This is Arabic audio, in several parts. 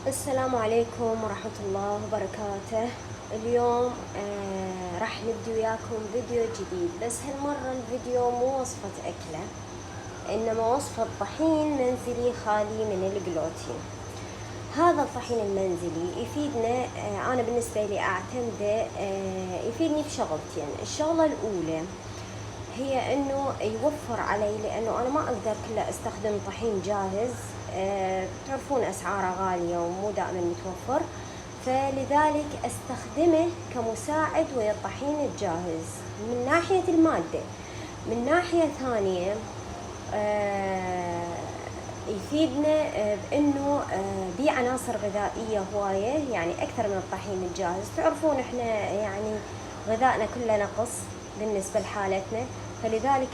السلام عليكم ورحمة الله وبركاته. اليوم راح نبدي وياكم فيديو جديد، بس هالمرة الفيديو مو وصفة أكلة، إنما وصفة طحين منزلي خالي من الجلوتين. هذا الطحين المنزلي يفيدنا، أنا بالنسبة لي أعتمده، يفيدني بشغلتين. الشغلة الأولى هي انه يوفر علي، لانه انا ما اقدر كله استخدم طحين جاهز. تعرفون اسعاره غالية ومو دائما متوفر، فلذلك استخدمه كمساعد ويا الطحين الجاهز من ناحية المادة. من ناحية ثانية يفيدنا بانه بيه عناصر غذائية هواية، يعني اكثر من الطحين الجاهز. تعرفون احنا يعني غذائنا كله نقص بالنسبة لحالتنا، فلذلك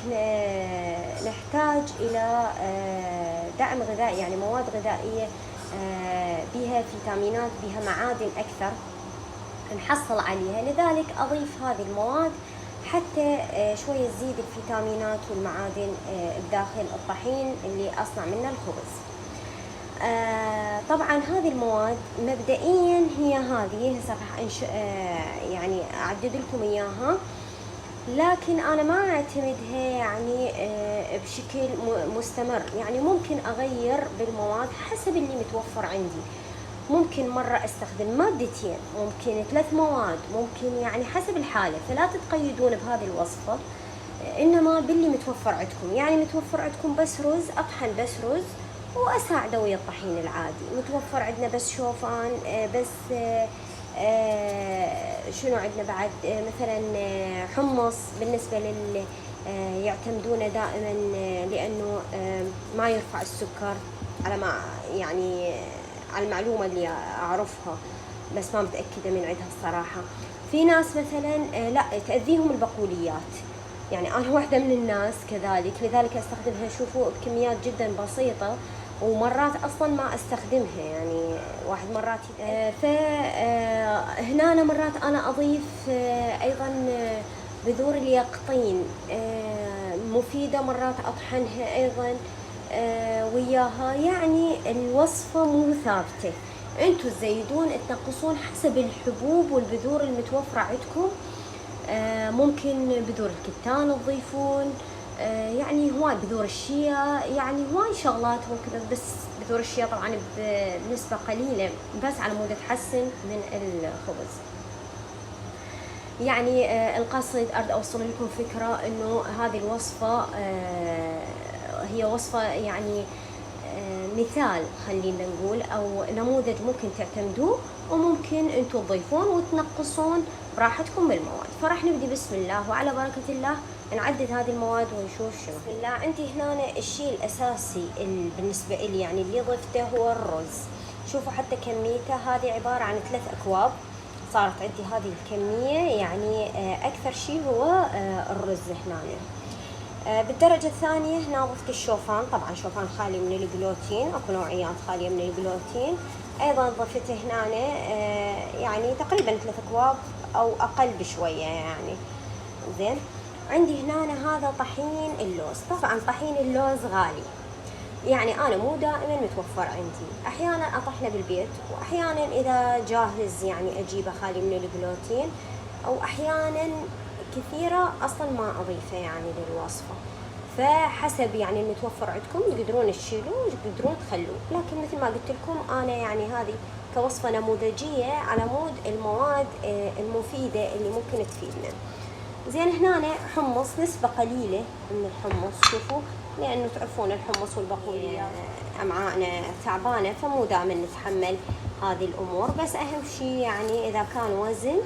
نحتاج إلى دعم غذائي، يعني مواد غذائية بها فيتامينات، بها معادن أكثر نحصل عليها. لذلك أضيف هذه المواد حتى شوية تزيد الفيتامينات والمعادن بداخل الطحين اللي أصنع منه الخبز. طبعا هذه المواد مبدئيا هي هذه، هسه راح يعني أعدد لكم إياها، لكن أنا ما أعتمدها يعني بشكل مستمر. يعني ممكن أغير بالمواد حسب اللي متوفر عندي. ممكن مرة أستخدم مادتين، ممكن 3 مواد، ممكن يعني حسب الحالة. فلا تتقيدون بهذه الوصفة، إنما باللي متوفر عندكم. يعني متوفر عندكم بس رز، أطحن بس رز وأساعده ويا الطحين العادي. متوفر عندنا بس شوفان، بس شنو عندنا بعد، مثلا حمص. بالنسبة يعتمدون دائما لأنه ما يرفع السكر، على ما يعني على المعلومة اللي أعرفها، بس ما متأكدة من عندها الصراحة. في ناس مثلا لا تأذيهم البقوليات، يعني أنا واحدة من الناس كذلك، لذلك أستخدمها شوفوا بكميات جدا بسيطة، ومرات أصلا ما أستخدمها. يعني واحد مرات فهنا أنا مرات أنا أضيف أيضا بذور اليقطين، مفيدة. مرات أطحنها أيضا وياها. يعني الوصفة مو ثابتة، انتوا تزيدون تنقصون حسب الحبوب والبذور المتوفرة عندكم. ممكن بذور الكتان تضيفون، يعني هواي بذور الشيا، يعني هواي شغلات ممكن. بس بذور الشيا طبعا بنسبة قليلة، بس على مود تحسن من الخبز. يعني القصد أريد أوصل لكم فكرة إنه هذه الوصفة هي وصفة يعني مثال، خلينا نقول، أو نموذج ممكن تعتمدوه، وممكن أنتم تضيفون وتنقصون براحتكم بالمواد. فراح نبدي بسم الله وعلى بركة الله، نعدد هذه المواد ونشوف شنو. بسم الله. عندي هنا الشيء الأساسي بالنسبة لي، يعني اللي ضفته هو الرز. شوفوا حتى كميته، هذه عبارة عن 3 أكواب. صارت عندي هذه الكمية، يعني أكثر شيء هو الرز هنا. بالدرجة الثانية هنا ضفت الشوفان، طبعا شوفان خالي من الجلوتين، اكو نوعيات خالية من الجلوتين. ايضا ضفته هنا يعني تقريبا 3 اكواب او اقل بشوية يعني. زين. عندي هنا هذا طحين اللوز. طبعا طحين اللوز غالي، يعني انا مو دائما متوفر عندي، احيانا اطحنه بالبيت، واحيانا اذا جاهز يعني اجيبه خالي من الجلوتين، او احيانا كثيرة أصلا ما أضيفه يعني للوصفة. فحسب يعني المتوفر عندكم تقدرون تشيلوه وتقدرون تخلوه. لكن مثل ما قلت لكم أنا يعني هذه كوصفة نموذجية على مود المواد المفيدة اللي ممكن تفيدنا. زين. هنا حمص، نسبة قليلة من الحمص. شوفوا، لأنه تعرفون الحمص والبقوليات أمعائنا تعبانة، فمو دائما نتحمل هذه الأمور. بس أهم شيء يعني إذا كان وزن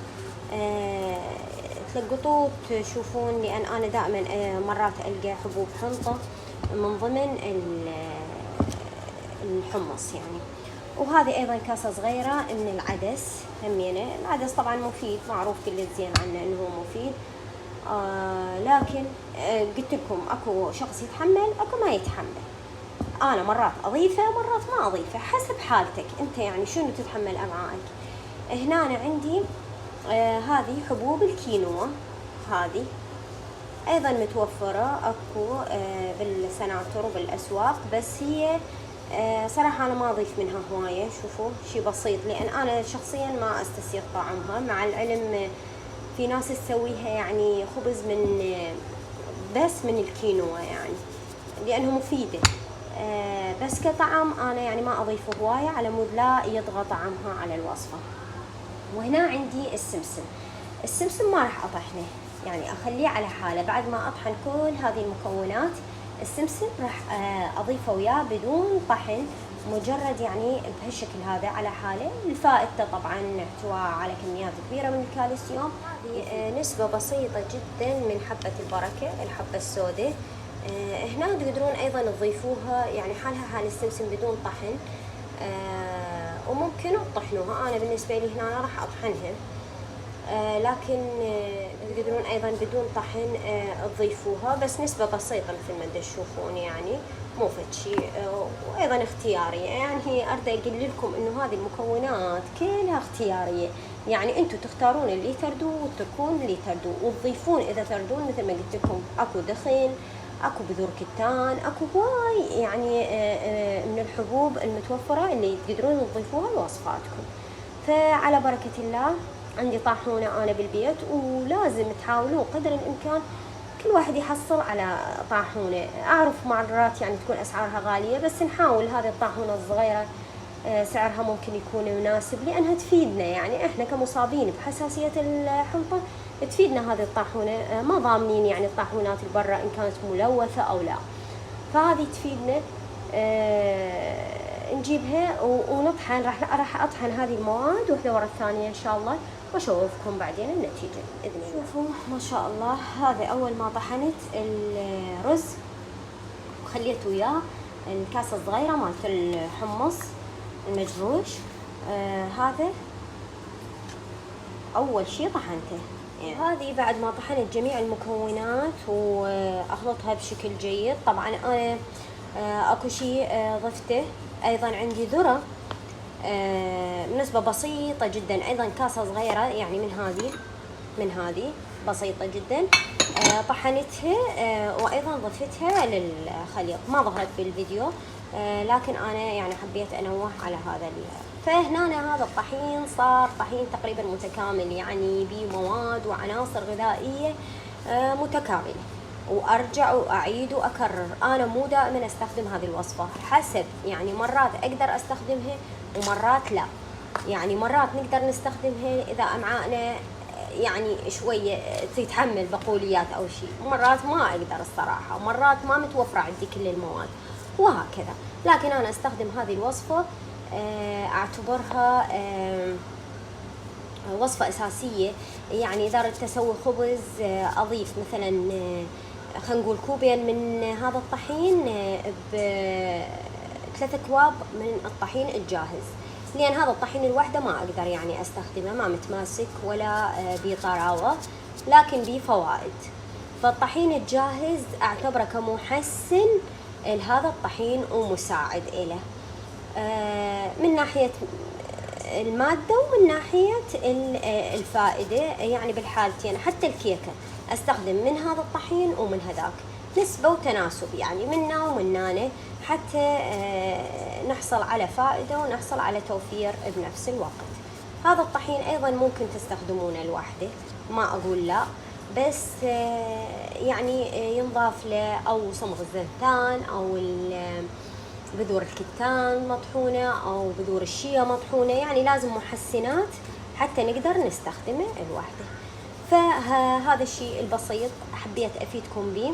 تلقطوه تشوفون، لأن أنا دائما مرات ألقى حبوب حنطة من ضمن الحمص يعني. وهذه أيضا كاسة صغيرة من العدس همينة. العدس طبعا مفيد، معروف كل الزين عنه أنه هو مفيد. لكن قلت لكم أكو شخص يتحمل، أكو ما يتحمل. أنا مرات أضيفه، مرات ما أضيفه، حسب حالتك أنت، يعني شنو تتحمل أمعائك. هنا أنا عندي هذه حبوب الكينوا، هذه أيضا متوفرة أكو بالسناتر وبالأسواق، بس هي صراحة أنا ما أضيف منها هواية، شوفوا شي بسيط، لأن أنا شخصيا ما أستسيغ طعمها، مع العلم في ناس تسويها يعني خبز من بس من الكينوا يعني، لأنها مفيدة. بس كطعم أنا يعني ما أضيفه هواية على مود لا يطغى طعمها على الوصفة. وهنا عندي السمسم. السمسم ما راح أطحنه، يعني أخليه على حاله. بعد ما أطحن كل هذه المكونات، السمسم راح أضيفه وياه بدون طحن، مجرد يعني بهالشكل هذا على حاله. الفائدة طبعا احتواء على كميات كبيرة من الكالسيوم. هذه نسبة بسيطة جدا من حبة البركة، الحبة السوداء. هنا تقدرون أيضا تضيفوها يعني حالها حال السمسم بدون طحن، وممكن تطحنوها. أنا بالنسبة لي هنا أنا راح أطحنها، لكن تقدرون أيضا بدون طحن تضيفوها، بس نسبة بسيطة مثل ما تشوفون يعني، مو فد شيء. وأيضا اختيارية، يعني أريد أقول لكم إنه هذه المكونات كلها اختيارية، يعني أنتم تختارون اللي تردوا وتتركون اللي تردوا، وتضيفون إذا تردون مثل ما قلت لكم. أكو دخن، اكو بذور كتان، اكو هواي يعني من الحبوب المتوفرة اللي تقدرون تضيفوها لوصفاتكم. فعلى بركة الله عندي طاحونة أنا بالبيت، ولازم تحاولون قدر الإمكان كل واحد يحصل على طاحونة. أعرف مرات يعني تكون أسعارها غالية، بس نحاول هذه الطاحونة الصغيرة سعرها ممكن يكون مناسب، لأنها تفيدنا يعني إحنا كمصابين بحساسية الحنطة. تفيدنا هذه الطاحونة، ما ضامنين يعني الطاحونات البرة إن كانت ملوثة أو لا، فهذه تفيدنا. نجيبها ونطحن. راح أطحن هذه المواد واحدة ورا الثانية إن شاء الله، وأشوفكم بعدين النتيجة بإذن الله. شوفوا ما شاء الله، هذا أول ما طحنت الرز وخليت وياه الكاسة الصغيرة مالت الحمص المجروش. هذا أول شي طحنته. يعني هذه بعد ما طحنت جميع المكونات وأخلطها بشكل جيد. طبعا أنا أكو شي ضفته أيضا، عندي ذرة بنسبة بسيطة جدا، أيضا كاسة صغيرة يعني من هذه بسيطة جدا. طحنتها وأيضا ضفتها للخليط. ما ظهرت بالفيديو، لكن أنا يعني حبيت أنوه على هذا فهنا هذا الطحين صار طحين تقريبا متكامل، يعني بمواد وعناصر غذائية متكاملة. وأرجع وأعيد وأكرر، أنا مو دائما أستخدم هذه الوصفة، حسب يعني مرات أقدر أستخدمها ومرات لا. يعني مرات نقدر نستخدمها إذا أمعائنا يعني شوية تتحمل بقوليات أو شيء، ومرات ما أقدر الصراحة، ومرات ما متوفرة عندي كل المواد وهكذا. لكن أنا أستخدم هذه الوصفة، أعتبرها وصفة أساسية. يعني إذا أردت أسوي خبز أضيف مثلا خلينا نقول كوبين من هذا الطحين ب3 أكواب من الطحين الجاهز، لأن هذا الطحين الوحدة ما أقدر يعني أستخدمه، ما متماسك ولا بطراوة، لكن بفوائد. فالطحين الجاهز أعتبره كمحسن لهذا الطحين ومساعد إله من ناحية المادة ومن ناحية الفائدة. يعني بالحالتين حتى الكيكة أستخدم من هذا الطحين ومن هذاك، نسبة وتناسب يعني منا ومنانة، حتى نحصل على فائدة ونحصل على توفير بنفس الوقت. هذا الطحين أيضا ممكن تستخدمونه لوحده، ما أقول لا، بس يعني ينضاف له أو صمغ الزنتان أو بذور الكتان مطحونة أو بذور الشيا مطحونة، يعني لازم محسنات حتى نقدر نستخدمه لوحده. فهذا الشيء البسيط حبيت أفيدكم به.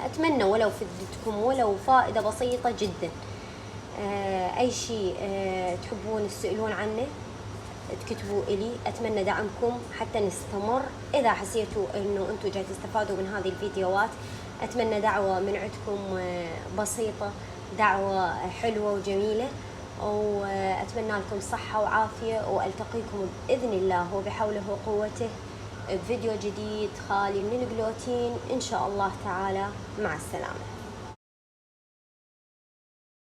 أتمنى ولو فدتكم ولو فائدة بسيطة جدا. أي شيء تحبون تسألون عنه تكتبوا إلي، أتمنى دعمكم حتى نستمر. إذا حسيتوا أنه أنتم جاي تستفادوا من هذه الفيديوهات، أتمنى دعوة من عندكم بسيطة، دعوة حلوة وجميلة، وأتمنى لكم صحة وعافية، وألتقيكم بإذن الله وبحوله وقوته بفيديو جديد خالي من الجلوتين إن شاء الله تعالى. مع السلامة.